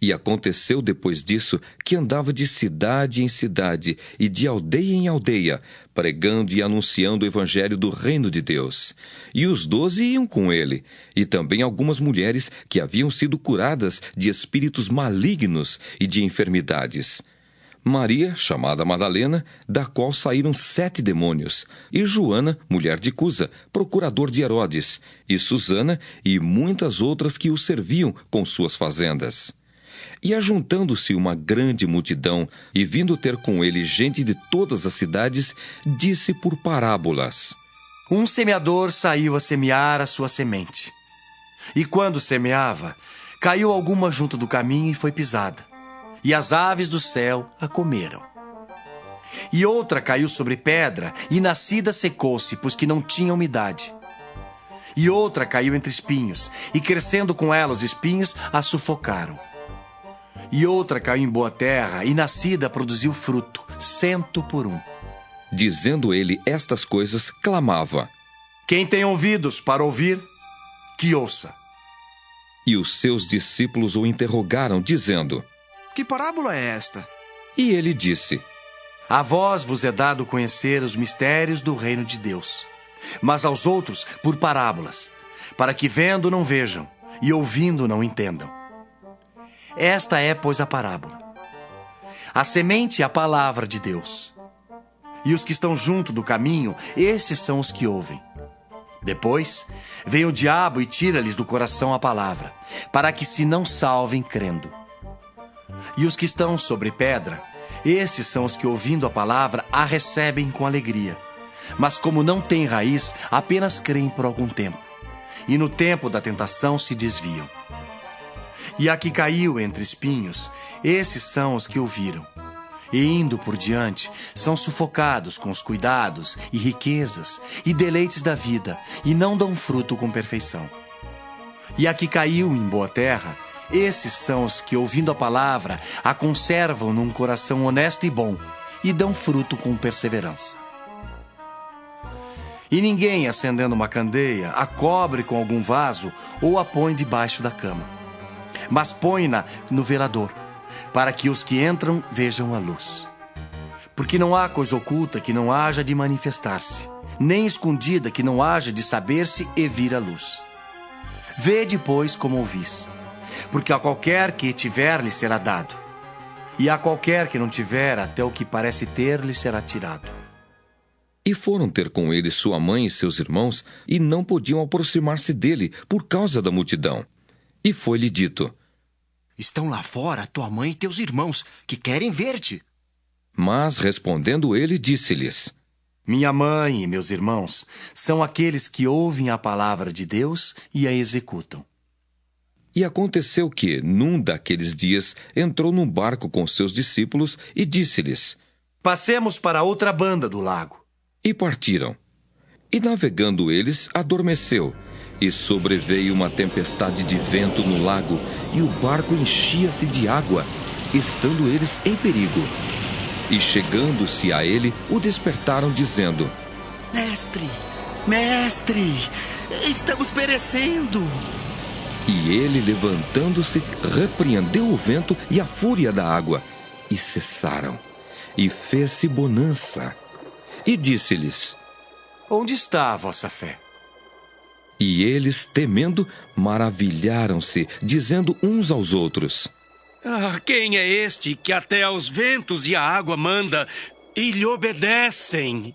E aconteceu depois disso que andava de cidade em cidade e de aldeia em aldeia, pregando e anunciando o evangelho do reino de Deus. E os 12 iam com ele, e também algumas mulheres que haviam sido curadas de espíritos malignos e de enfermidades. Maria, chamada Madalena, da qual saíram 7 demônios, e Joana, mulher de Cusa, procurador de Herodes, e Susana, e muitas outras que o serviam com suas fazendas. E ajuntando-se uma grande multidão, e vindo ter com ele gente de todas as cidades, disse por parábolas: Um semeador saiu a semear a sua semente. E quando semeava, caiu alguma junto do caminho e foi pisada. E as aves do céu a comeram. E outra caiu sobre pedra, e nascida secou-se, pois que não tinha umidade. E outra caiu entre espinhos, e crescendo com ela os espinhos, a sufocaram. E outra caiu em boa terra, e nascida produziu fruto, 100 por 1. Dizendo ele estas coisas, clamava: Quem tem ouvidos para ouvir, que ouça. E os seus discípulos o interrogaram, dizendo: Que parábola é esta? E ele disse: A vós vos é dado conhecer os mistérios do reino de Deus, mas aos outros por parábolas, para que vendo não vejam, e ouvindo não entendam. Esta é, pois, a parábola. A semente é a palavra de Deus. E os que estão junto do caminho, estes são os que ouvem. Depois, vem o diabo e tira-lhes do coração a palavra, para que se não salvem crendo. E os que estão sobre pedra, estes são os que, ouvindo a palavra, a recebem com alegria. Mas como não têm raiz, apenas creem por algum tempo. E no tempo da tentação se desviam. E a que caiu entre espinhos, esses são os que ouviram. E indo por diante, são sufocados com os cuidados e riquezas e deleites da vida, e não dão fruto com perfeição. E a que caiu em boa terra, esses são os que, ouvindo a palavra, a conservam num coração honesto e bom, e dão fruto com perseverança. E ninguém, acendendo uma candeia, a cobre com algum vaso ou a põe debaixo da cama, mas põe-na no velador, para que os que entram vejam a luz. Porque não há coisa oculta que não haja de manifestar-se, nem escondida que não haja de saber-se e vir à luz. Vede, pois, como ouvis, porque a qualquer que tiver lhe será dado, e a qualquer que não tiver, até o que parece ter lhe será tirado. E foram ter com ele sua mãe e seus irmãos, e não podiam aproximar-se dele por causa da multidão. E foi-lhe dito: Estão lá fora tua mãe e teus irmãos, que querem ver-te. Mas, respondendo ele, disse-lhes: Minha mãe e meus irmãos são aqueles que ouvem a palavra de Deus e a executam. E aconteceu que, num daqueles dias, entrou num barco com seus discípulos e disse-lhes: Passemos para outra banda do lago. E partiram. E navegando eles, adormeceu, e sobreveio uma tempestade de vento no lago, e o barco enchia-se de água, estando eles em perigo. E chegando-se a ele, o despertaram, dizendo: Mestre, mestre, estamos perecendo. E ele, levantando-se, repreendeu o vento e a fúria da água, e cessaram. E fez-se bonança. E disse-lhes: Onde está a vossa fé? E eles, temendo, maravilharam-se, dizendo uns aos outros: Quem é este que até aos ventos e à água manda e lhe obedecem?